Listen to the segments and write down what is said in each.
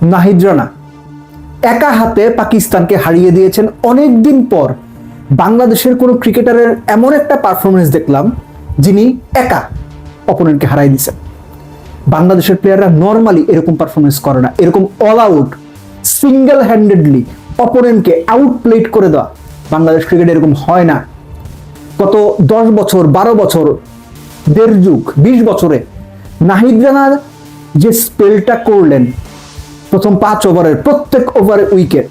নাহিদ রানা একা হাতে পাকিস্তানকে হারিয়ে দিয়েছেন। অনেকদিন পর বাংলাদেশের কোনো ক্রিকেটারের এমন একটা পারফরমেন্স দেখলাম যিনি একা অপোনেন্টকে হারাই দিয়েছেন। বাংলাদেশের প্লেয়াররা নর্মালি এরকম পারফরমেন্স করে না, এরকম অল আউট সিঙ্গেল হ্যান্ডেডলি অপোনেন্টকে আউট প্লেট করে দেওয়া বাংলাদেশ ক্রিকেট এরকম হয় না। গত 10 বছর 12 বছর দেড় যুগ 20 বছরে নাহিদ রানা যে স্পেলটা করলেন, প্রথম 5 ওভারের প্রত্যেক ওভারে উইকেট,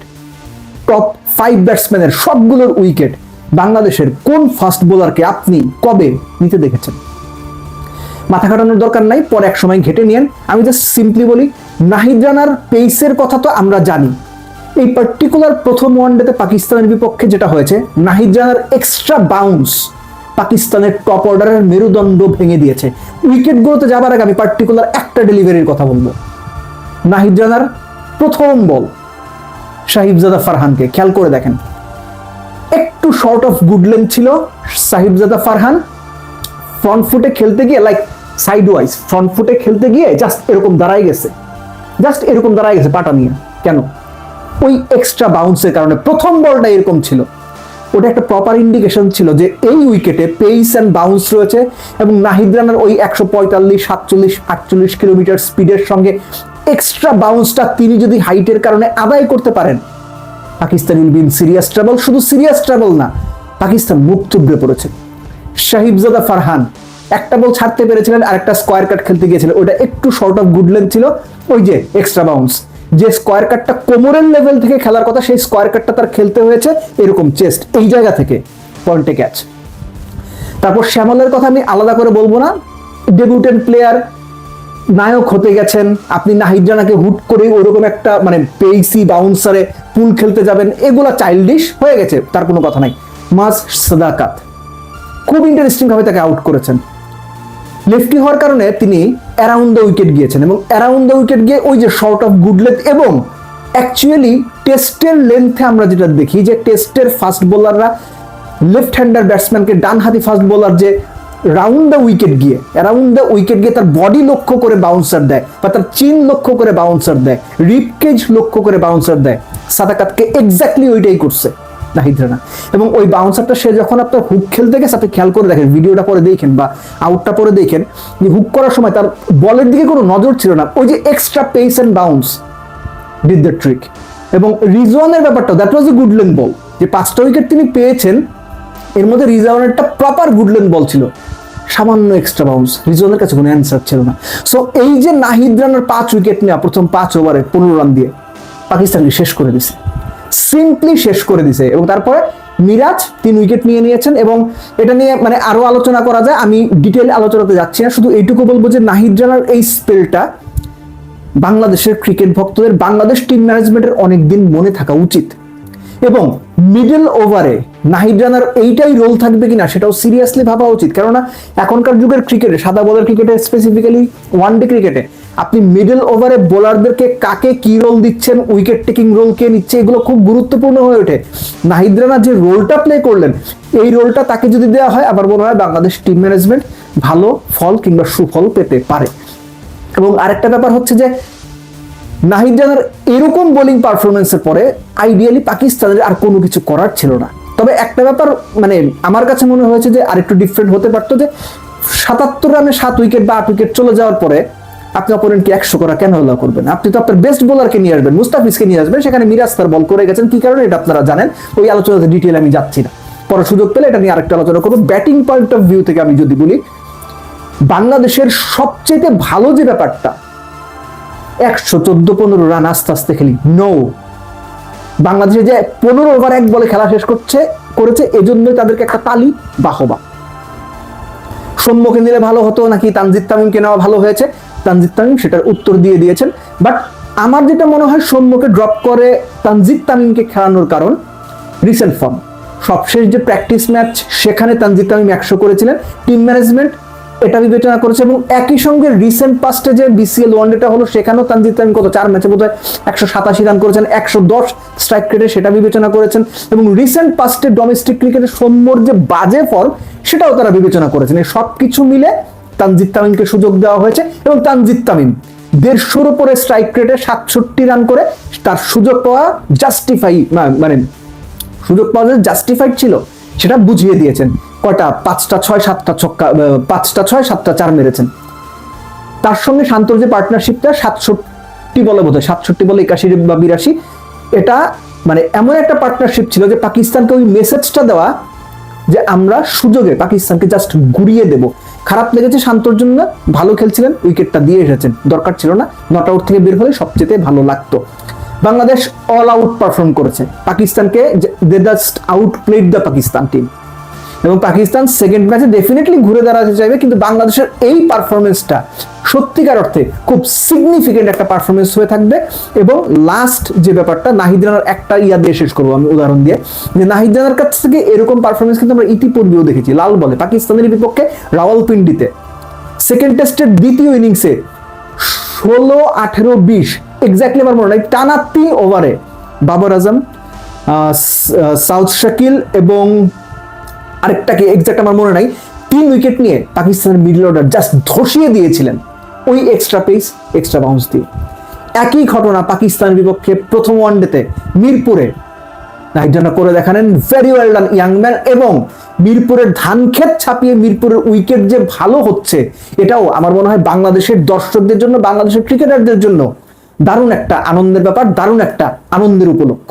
টপ 5 ব্যাটসম্যানের সবগুলোর উইকেট, বাংলাদেশের কোন ফাস্ট বোলারকে আপনি কবে নিতে দেখেছেন? মাথা খাটানোর দরকার নাই, পরে এক সময় ঘেটে নিয়েন। আমি জাস্ট সিম্পলি বলি, নাহিদ রানার পেসের কথা তো আমরা জানি। এই পার্টিকুলার প্রথম ওয়ানডেতে পাকিস্তানের বিপক্ষে যেটা হয়েছে, নাহিদ রানার এক্সট্রা বাউন্স পাকিস্তানের টপ অর্ডারের মেরুদণ্ড ভেঙে দিয়েছে। উইকেটগুলোতে যাবার আগে আমি পার্টিকুলার একটা ডেলিভারির কথা বলবো। নাহিদ রানার প্রথম বল সাহিবজাদা ফারহানকে খেয়াল করে দেখেন, একটু শর্ট অফ গুড লেন্থ ছিল। সাহিবজাদা ফারহান ফ্রন্ট ফুটে খেলতে গিয়ে লাইক সাইড ওয়াইজ ফ্রন্ট ফুটে খেলতে গিয়ে জাস্ট এরকম দাঁড়ায় গেছে, পাটা নিয়ে। কেন? ওই এক্সট্রা বাউন্সের কারণে প্রথম বলটা এরকম ছিল। ওটা একটা প্রপার ইন্ডিকেশন ছিল যে এই উইকেটে পেস অ্যান্ড বাউন্স রয়েছে এবং নাহিদ রানার ওই 145, 47, 48 কিলোমিটার স্পিডের সঙ্গে এক্সট্রা বাউন্সটা তিনি যদি হাইটের কারণে আদায় করতে পারেন, Pakistan will be in serious trouble. শুধু সিরিয়াস ট্রাবল না, পাকিস্তান মুখ থুবড়ে পড়েছে। সাহিবজাদা ফারহান একটা বল ছাড়তে পেরেছিলেন, আরেকটা স্কোয়ার কাট খেলতে গিয়েছিলেন, ওটা একটু শর্ট অফ গুড লেন্থ ছিল। ওই যে এক্সট্রা বাউন্স, যে স্কোয়ার কাটটা কোমরের লেভেল থেকে খেলার কথা, সেই স্কোয়ার কাটটা তার খেলতে হয়েছে এরকম চেস্ট, এই জায়গা থেকে পয়েন্টে ক্যাচ। তারপর শ্যামলের কথা আমি আলাদা করে বলবো না, ডেবিউটেন্ট প্লেয়ার, নায়ক হতে গেছেন আপনি, নাহিদ রানাকে হুট করে ওরকম একটা মানে পেসি বাউন্সারে পুল খেলতে যাবেন, এগুলা চাইল্ডিশ হয়ে গেছে, তার কোনো কথা নাই। মাস সাদাকাত খুব ইন্টারেস্টিং ভাবে তাকে আউট করেছেন। লেফটি হওয়ার কারণে তিনি অ্যারাউন্ড দ্য উইকেট গিয়েছেন এবং অ্যারাউন্ড দ্য উইকেট গিয়ে ওই যে শর্ট অফ গুড লেন্থ, এবং অ্যাকচুয়ালি টেস্টের লেন্থে আমরা যেটা দেখি যে টেস্টের ফাস্ট বোলাররা লেফট হ্যান্ডার ব্যাটসম্যানকে ডান হাতি ফাস্ট বোলার যে অ্যারাউন্ড দ্য উইকেট গিয়ে তার বডি লক্ষ্য করে বাউন্সার দেয় বা তার চিন লক্ষ্য করে বাউন্সার দেয়, রিপকেজ লক্ষ্য করে বাউন্সার দেয়, সাদাকাতকে এক্স্যাক্টলি ওইটাই করছে নাহিদ রানা। এবং ওই বাউন্সারটা সে যখন আপনার হুক খেলতে গেছে, আপনি খেয়াল করে দেখেন, ভিডিওটা পরে দেখেন বা আউটটা পরে দেখেন, যে হুক করার সময় তার বলের দিকে কোনো নজর ছিল না, ওই যে extra pace and bounce did the trick. এবং রিজওয়ানের ব্যাপারটা, that was a good length ball, যে 5টা উইকেট তিনি পেয়েছেন এর মধ্যে রিজওয়ানেরটা প্রপার গুড লেন্থ বল ছিল, সামান্য এক্সট্রা বাউন্স, রিজওয়ানের কাছে কোনো অ্যান্সার ছিল না। সো এই যে নাহিদ রানার 5 উইকেট নেওয়া প্রথম 5 ওভারে 15 রান দিয়ে পাকিস্তানকে শেষ করে দিছে, সিম্পলি শেষ করে দিছে। এবং তারপরে মিরাজ 3 উইকেট নিয়ে নিয়েছেন এবং এটা নিয়ে মানে আরো আলোচনা করা যায়, আমি ডিটেইল আলোচনাতে যাচ্ছি না, শুধু এইটুকু বলবো যে নাহিদ রানার এই স্পেলটা বাংলাদেশের ক্রিকেট ভক্তদের, বাংলাদেশ টিম ম্যানেজমেন্টের অনেকদিন মনে থাকা উচিত। এবং মিডল ওভারে নাহিদ রানার এইটাই রোল থাকবে কিনা সেটাও সিরিয়াসলি ভাবা উচিত, কেননা এখনকার যুগের ক্রিকেটে, সাদা বলের ক্রিকেটে, স্পেসিফিক্যালি ওয়ানডে ক্রিকেটে, আপনি মিডল ওভারে বোলারদেরকে কাকে কি রোল দিচ্ছেন, উইকেট টেকিং রোল কে নিচ্ছে, এগুলো খুব গুরুত্বপূর্ণ হয়ে ওঠে। নাহিদ রানা যে রোলটা প্লে করলেন, এই রোলটা তাকে যদি দেওয়া হয়, আমার মনে হয় বাংলাদেশ টিম ম্যানেজমেন্ট ভালো ফল কিংবা সুফল পেতে পারে। এবং আরেকটা ব্যাপার হচ্ছে যে নাহিদ রানার এরকম বোলিং পারফরমেন্সের পরে আইডিয়ালি পাকিস্তানের আর কোনো কিছু করার ছিল না। তবে একটা ব্যাপার মানে আমার কাছে মনে হয়েছে যে আরেকটু ডিফারেন্ট হতে পারতো, যে 77 রানে 7 উইকেট বা 8 উইকেট চলে যাওয়ার পরে আপনি অপোনেন্টকে 100 করা কেন হলো করবেন? আপনি তো আপনার বেস্ট বোলারকে নিয়ে আসবেন, মুস্তাফিজকে নিয়ে আসবেন, সেখানে মিরাজ তার বল করে গেছেন, কি কারণে এটা আপনারা জানেন, ওই আলোচনাতে ডিটেইল আমি যাচ্ছি না, পরে সুযোগ পেলে এটা নিয়ে আরেকটা আলোচনা করবো। ব্যাটিং পয়েন্ট অফ ভিউ থেকে আমি যদি বলি, বাংলাদেশের সবচেয়ে ভালো যে ব্যাপারটা, 114-15 রান আস্তে আস্তে খেলি, নো, বাংলাদেশে যে 15 ওভার 1 বলে খেলা শেষ করেছে, এজন্যই তাদেরকে একটা তালি বাহবা। সৌম্যকে নিলে ভালো হতো নাকি তানজিদ তামিমকে নেওয়া ভালো হয়েছে, তানজিদ তামিম সেটার উত্তর দিয়ে দিয়েছেন। বাট আমার যেটা মনে হয়, সৌম্যকে ড্রপ করে তানজিদ তামিমকে খেলানোর কারণ রিসেন্ট ফর্ম। সবশেষ যে প্র্যাকটিস ম্যাচ, সেখানে তানজিদ তামিম 100 করেছিলেন, টিম ম্যানেজমেন্ট এটা বিবেচনা করেছে। এবং একই সঙ্গে রিসেন্ট পাস্টে যে বিসিএল ওয়ানডেটা হলো, সেখানেও তানজিদ তামিম কত 4 ম্যাচে বোধহয় 187 রান করেছেন, 110 স্ট্রাইক রেটে, সেটা বিবেচনা করেছেন। এবং রিসেন্ট পাস্টে ডোমেস্টিক ক্রিকেটে সৌম্যর যে বাজে ফর্ম, সেটাও তারা বিবেচনা করেছেন। এই সবকিছু মিলে তানজিদ তামিমকে সুযোগ দেওয়া হয়েছে এবং তানজিদ তামিম 150-র উপরে স্ট্রাইক রেটে 67 রান করে তার সুযোগ পাওয়া মানে সুযোগ পাওয়া যে জাস্টিফাইড ছিল সেটা বুঝিয়ে দিয়েছেন। কয়টা 5টা 6 7টা ছক্কা, 5টা 6 7টা 4 মেরেছেন। তার সঙ্গে শান্তর যে পার্টনারশিপটা 67 বলে বোধহয় 67 বলে 81 বা 82, এটা মানে এমন একটা পার্টনারশিপ ছিল যে পাকিস্তানকে ওই মেসেজটা দেওয়া যে আমরা সুযোগে পাকিস্তানকে জাস্ট ঘুরিয়ে দেব। খারাপ লেগেছে শান্তর জন্য, ভালো খেলছিলেন, উইকেটটা দিয়ে এসেছেন, দরকার ছিল না, নট আউট থেকে বের হলে সবচেয়ে ভালো লাগতো। বাংলাদেশ অল আউট পারফর্ম করেছে পাকিস্তানকে, they just outplayed the Pakistan team, এবং পাকিস্তান সেকেন্ড ম্যাচে ডেফিনেটলি ঘুরে দাঁড়াতে চাইবে, কিন্তু বাংলাদেশের এই পারফরমেন্সটা সত্যিকার অর্থে খুব সিগনিফিকেন্ট একটা পারফরমেন্স হয়ে থাকবে। এবং লাস্ট যে ব্যাপারটা, নাহিদ রানার একটা দিয়ে শেষ করবো আমি উদাহরণ দিয়ে, যে নাহিদ রানার কাছ থেকে এরকম পারফরমেন্স কিন্তু আমরা ইতিপূর্বেও দেখেছি লাল বলে পাকিস্তানের বিপক্ষে রাওয়ালপিন্ডিতে সেকেন্ড টেস্টের দ্বিতীয় ইনিংসে 16, 18, 20 এক্স্যাক্টলি আমার মনে নাই, টানা 3 ওভারে বাবর আজম, সাউথ শাকিল এবং আরেকটাকে এক্স্যাক্ট আমার মনে নাই, 3 উইকেট নিয়ে পাকিস্তানের মিডল অর্ডার জাস্ট ধসিয়ে দিয়েছিলেন ওই এক্সট্রা পেস এক্সট্রা বাউন্স দিয়ে। একই ঘটনা পাকিস্তানের বিপক্ষে প্রথম ওয়ানডেতে মিরপুরে নাহিদ রানা করে দেখালেন, very well done young man. এবং মিরপুরের ধানক্ষেত ছাপিয়ে মিরপুরের উইকেট যে ভালো হচ্ছে, এটাও আমার মনে হয় বাংলাদেশের দর্শকদের জন্য, বাংলাদেশের ক্রিকেটারদের জন্য দারুণ একটা আনন্দের ব্যাপার, দারুণ একটা আনন্দের উপলক্ষ।